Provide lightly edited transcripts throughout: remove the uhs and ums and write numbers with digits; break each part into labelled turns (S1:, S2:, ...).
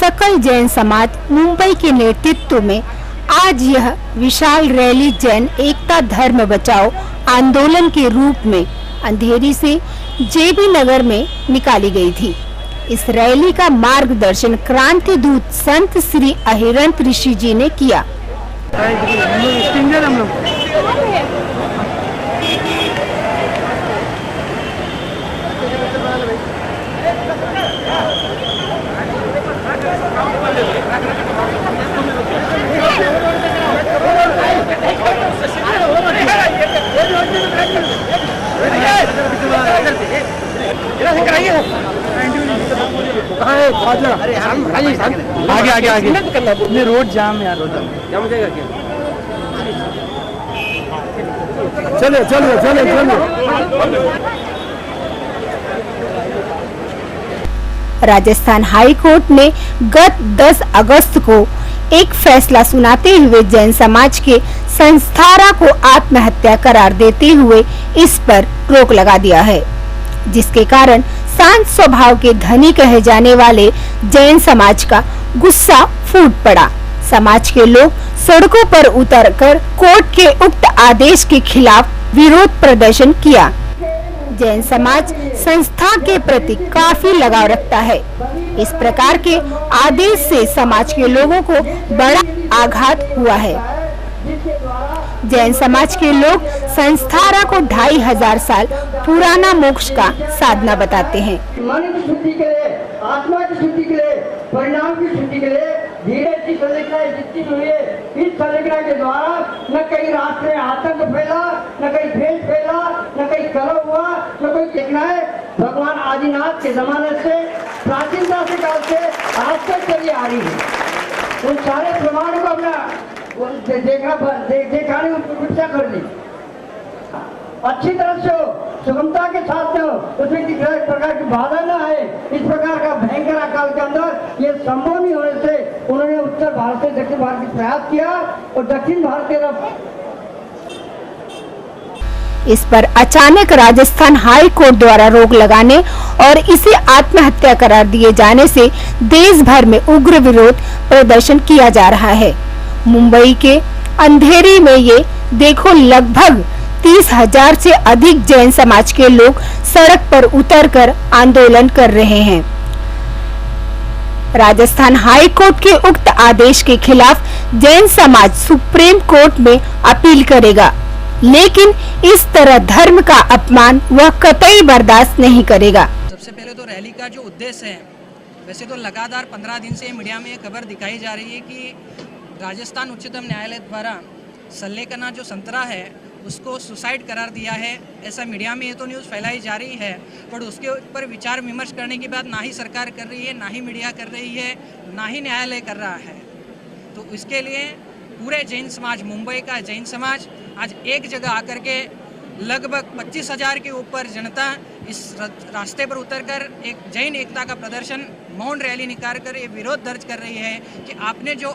S1: सकल जैन समाज मुंबई के नेतृत्व में आज यह विशाल रैली जैन एकता धर्म बचाओ आंदोलन के रूप में अंधेरी से जेबी नगर में निकाली गई थी। इस रैली का मार्गदर्शन क्रांति दूत संत श्री अहिरंत ऋषि जी ने किया।
S2: आगे आगे आगे अपने रोड जाम यार, रोड जाम हो जाएगा क्या? चलो चलो चलो चलो।
S1: राजस्थान हाई कोर्ट ने गत 10 अगस्त को एक फैसला सुनाते हुए जैन समाज के संस्थारा को आत्महत्या करार देते हुए इस पर रोक लगा दिया है, जिसके कारण शांत स्वभाव के धनी कहे जाने वाले जैन समाज का गुस्सा फूट पड़ा। समाज के लोग सड़कों पर उतरकर कोर्ट के उक्त आदेश के खिलाफ विरोध प्रदर्शन किया। जैन समाज संस्था के प्रति काफी लगाव रखता है। इस प्रकार के आदेश से समाज के लोगों को बड़ा आघात हुआ है। जैन समाज के लोग संस्थारा को 2500 साल पुराना मोक्ष का साधना बताते हैं।
S3: मन की शुद्धि के लिए, आत्मा की शुद्धि के लिए, परिणाम की शुद्धि के लिए धीरे की संरचना जितनी हुई है, इस संरचना के द्वारा न कहीं राष्ट्र में आतंक फैला, न कहीं भेद फैला, न कहीं कलह हुआ, न कोई देखना है। भगवान आदिनाथ के जमाने से, प्राचीनता से काल से आज तक चली आ रही है। उन सारे प्रमाण को अपना देखाने उच्चा कर ली, अच्छी तरह से हो, सुगमता के साथ हो, उसमें किसी प्रकार की बाधा न है। इस प्रकार का भयंकर अकाल के अंदर ये संभव नहीं होने से उन्होंने उत्तर भारत से दक्षिण भारत की प्रयास किया और दक्षिण भारत के तरफ।
S1: इस पर अचानक राजस्थान हाई कोर्ट द्वारा रोक लगाने और इसे आत्महत्या करार दिए जाने से देश भर में उग्र विरोध प्रदर्शन किया जा रहा है। मुंबई के अंधेरी में ये देखो लगभग 30,000 से अधिक जैन समाज के लोग सड़क पर उतरकर आंदोलन कर रहे हैं। राजस्थान हाई कोर्ट के उक्त आदेश के खिलाफ जैन समाज सुप्रीम कोर्ट में अपील करेगा, लेकिन इस तरह धर्म का अपमान वह कतई बर्दाश्त नहीं करेगा।
S4: सबसे पहले तो रैली का जो उद्देश्य है, वैसे तो लगातार 15 दिन से मीडिया में खबर दिखाई जा रही है कि राजस्थान उच्चतम न्यायालय द्वारा सल्लेकना जो संतरा है उसको सुसाइड करार दिया है। ऐसा मीडिया में ये तो न्यूज़ फैलाई जा रही है, पर उसके ऊपर विचार विमर्श करने के बाद ना ही सरकार कर रही है, ना ही मीडिया कर रही है, ना ही न्यायालय कर रहा है। तो इसके लिए पूरे जैन समाज, मुंबई का जैन समाज आज एक जगह आकर के लगभग 25,000 के ऊपर जनता इस रास्ते पर उतरकर एक जैन एकता का प्रदर्शन, मौन रैली निकाल कर ये विरोध दर्ज कर रही है कि आपने जो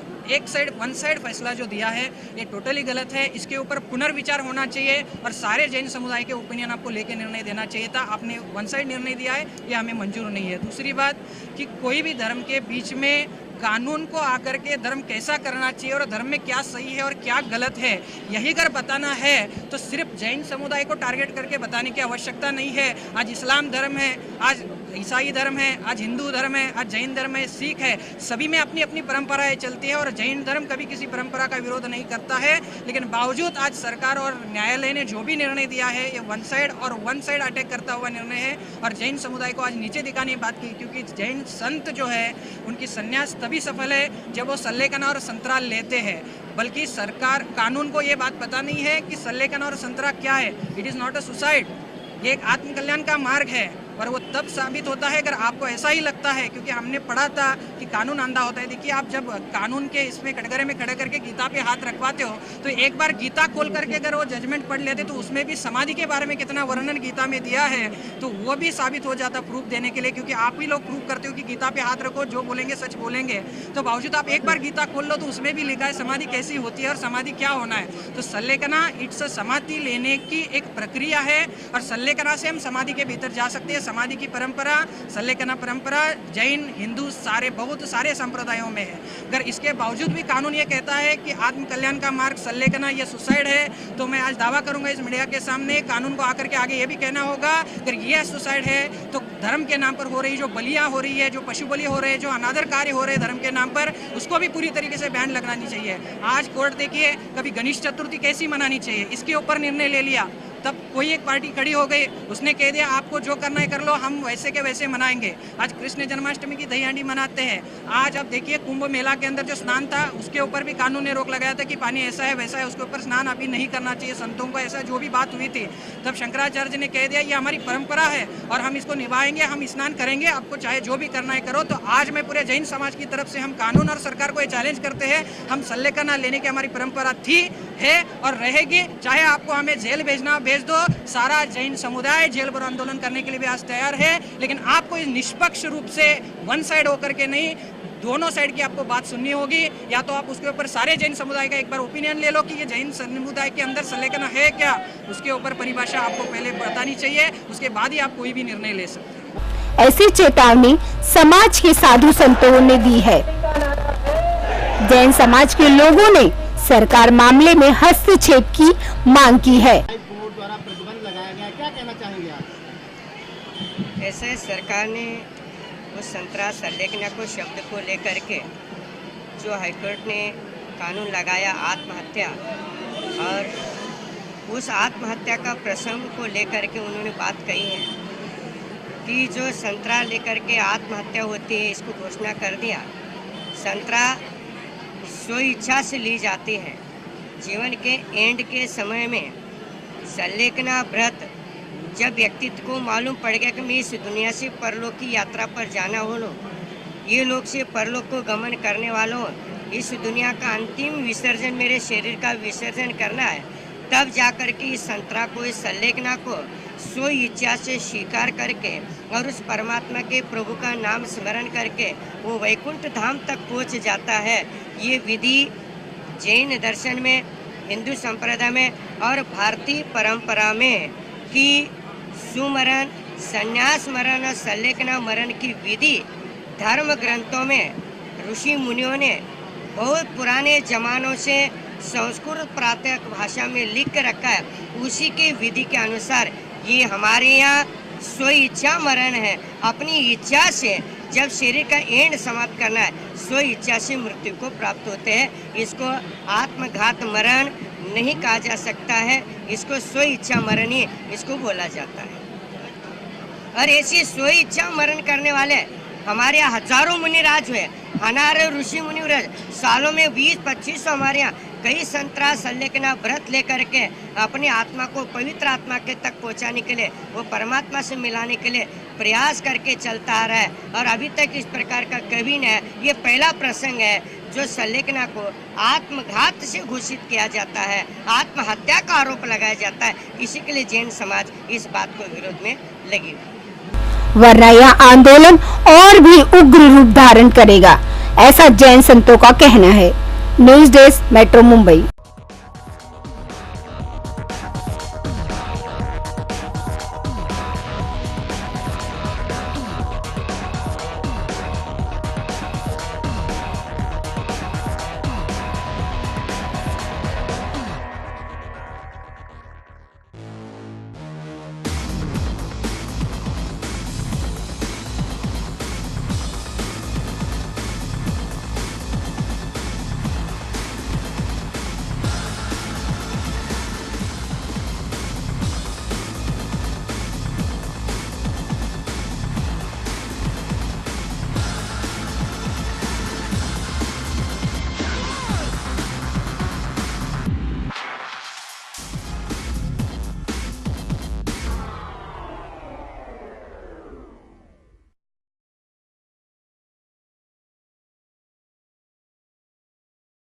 S4: वन साइड फैसला जो दिया है ये टोटली गलत है। इसके ऊपर पुनर्विचार होना चाहिए और सारे जैन समुदाय के ओपिनियन आपको लेके निर्णय देना चाहिए था। आपने वन साइड निर्णय दिया है, ये हमें मंजूर नहीं है। दूसरी बात कि कोई भी धर्म के बीच में कानून को आकर के धर्म कैसा करना चाहिए और धर्म में क्या सही है और क्या गलत है, यही अगर बताना है तो सिर्फ जैन समुदाय को टारगेट करके बताने की आवश्यकता नहीं है। आज इस्लाम धर्म है, आज ईसाई धर्म है, आज हिंदू धर्म है, आज जैन धर्म है, सिख है, सभी में अपनी अपनी परंपराएं चलती है और जैन धर्म कभी किसी परंपरा का विरोध नहीं करता है। लेकिन बावजूद आज सरकार और न्यायालय ने जो भी निर्णय दिया है ये वन साइड अटैक करता हुआ निर्णय है और जैन समुदाय को आज नीचे दिखाने की बात की, क्योंकि जैन संत जो है उनकी संन्यास तभी सफल है जब वो सल्लेकना और संतरा लेते हैं। बल्कि सरकार कानून को ये बात पता नहीं है कि सल्लेकना और संतरा क्या है। It is not a suicide, ये एक आत्मकल्याण का मार्ग है और वो तब साबित होता है अगर आपको ऐसा ही लगता है, क्योंकि हमने पढ़ा था कि कानून अंधा होता है। देखिए, आप जब कानून के इसमें कटघरे में खड़े करके गीता पे हाथ रखवाते हो तो एक बार गीता खोल करके अगर वो जजमेंट पढ़ लेते तो उसमें भी समाधि के बारे में कितना वर्णन गीता में दिया है, तो वो भी साबित हो जाता प्रूफ देने के लिए, क्योंकि आप ही लोग प्रूफ करते हो कि गीता पे हाथ रखो, जो बोलेंगे सच बोलेंगे। तो बावजूद आप एक बार गीता खोल लो तो उसमें भी लिखा है समाधि कैसी होती है और समाधि क्या होना है। तो सल्लेकना इट्स समाधि लेने की एक प्रक्रिया है और सल्लेकना से हम समाधि के भीतर जा सकते हैं। समाधि की परंपरा, सल्लेखना परंपरा जैन, हिंदू बहुत सारे संप्रदायों में है। अगर इसके बावजूद भी कानून ये कहता है कि आत्म कल्याण का मार्ग सल्लेखना ये सुसाइड है, तो मैं आज दावा करूंगा इस मीडिया के सामने, कानून को आकर के आगे ये भी कहना होगा अगर ये सुसाइड है तो धर्म के नाम पर हो रही जो बलियां हो रही है, जो पशु बलि हो रहे हैं, जो अनादर कार्य हो रहे हैं धर्म के नाम पर, उसको भी पूरी तरीके से बैन लगानी चाहिए। आज कोर्ट देखिए, कभी गणेश चतुर्थी कैसी मनानी चाहिए इसके ऊपर निर्णय ले लिया, तब कोई एक पार्टी खड़ी हो गई, उसने कह दिया आपको जो करना है कर लो, हम वैसे के वैसे मनाएंगे। आज कृष्ण जन्माष्टमी की दही हांडी मनाते हैं। आज अब देखिए कुंभ मेला के अंदर जो स्नान था उसके ऊपर भी कानून ने रोक लगाया था कि पानी ऐसा है वैसा है, उसके ऊपर स्नान अभी नहीं करना चाहिए संतों को, ऐसा जो भी बात हुई थी। तब शंकराचार्य ने कह दिया ये हमारी परंपरा है और हम इसको निभाएंगे, हम स्नान करेंगे, आपको चाहे जो भी करना है करो। तो आज मैं पूरे जैन समाज की तरफ से हम कानून और सरकार को ये चैलेंज करते हैं, हम सल्लेखना लेने की हमारी परंपरा थी, है और रहेगी। चाहे आपको हमें जेल भेजना भेज दो, सारा जैन समुदाय जेल पर आंदोलन करने के लिए भी आज तैयार है, लेकिन आपको इस निष्पक्ष रूप से वन साइड होकर के नहीं, दोनों साइड की आपको बात सुननी होगी। या तो आप उसके ऊपर सारे जैन समुदाय का एक बार ओपिनियन ले लो कि ये जैन समुदाय के अंदर सल्लेखना है क्या, उसके ऊपर परिभाषा आपको पहले बतानी चाहिए, उसके बाद ही आप कोई भी निर्णय ले सकते हैं।
S1: ऐसी चेतावनी समाज के साधु संतों ने दी है। जैन समाज के लोगों ने सरकार मामले में हस्तक्षेप की मांग की है।
S5: बोर्ड द्वारा प्रतिबंध लगाया गया, क्या कहना चाहेंगे आप?
S6: ऐसे सरकार ने उस संतरा सल्लेखना को शब्द को लेकर के जो हाईकोर्ट ने कानून लगाया आत्महत्या, और उस आत्महत्या का प्रसंग को लेकर के उन्होंने बात कही है कि जो संतरा लेकर के आत्महत्या होती है इसको घोषणा कर दिया। संतरा स्व इच्छा से ली जाती है। जीवन के एंड के समय में सल्लेखना व्रत जब व्यक्तित्व को मालूम पड़ गया कि मैं इस दुनिया से परलोक की यात्रा पर जाना हो लो, ये लोग से परलोक को गमन करने वालों, इस दुनिया का अंतिम विसर्जन मेरे शरीर का विसर्जन करना है, तब जाकर के इस संतरा को, इस सल्लेखना को स्व इच्छा से स्वीकार करके और उस परमात्मा के प्रभु का नाम स्मरण करके वो वैकुंठ धाम तक पहुंच जाता है। ये विधि जैन दर्शन में, हिंदू संप्रदाय में और भारतीय परंपरा में कि सुमरण, संन्यास मरण और सल्लेखना मरण की विधि धर्म ग्रंथों में ऋषि मुनियों ने बहुत पुराने जमानों से संस्कृत प्राकृत भाषा में लिख कर रखा है। उसी के विधि के अनुसार ये हमारे यहाँ स्व इच्छा मरण है। अपनी इच्छा से जब शरीर का एंड समाप्त करना है, स्व इच्छा से मृत्यु को प्राप्त होते हैं। इसको आत्मघात मरण नहीं कहा जा सकता है, इसको स्व इच्छा मरण ही इसको बोला जाता है। और ऐसी स्व इच्छा मरण करने वाले हमारे यहाँ हजारों मुनिराज हुए, अनार ऋषि मुनिराज, सालों में 20-25 हमारे यहाँ कई संतरा सल्लेखना व्रत लेकर के अपनी आत्मा को पवित्र आत्मा के तक पहुंचाने के लिए, वो परमात्मा से मिलाने के लिए प्रयास करके चलता आ रहा है। और अभी तक इस प्रकार का कभी न है। ये पहला प्रसंग है जो सल्लेखना को आत्मघात से घोषित किया जाता है, आत्महत्या का आरोप लगाया जाता है। इसी के लिए जैन समाज इस बात को विरोध में लगी हुई,
S1: वरना यह आंदोलन और भी उग्र रूप धारण करेगा, ऐसा जैन संतों का कहना है। News desk, metro Mumbai.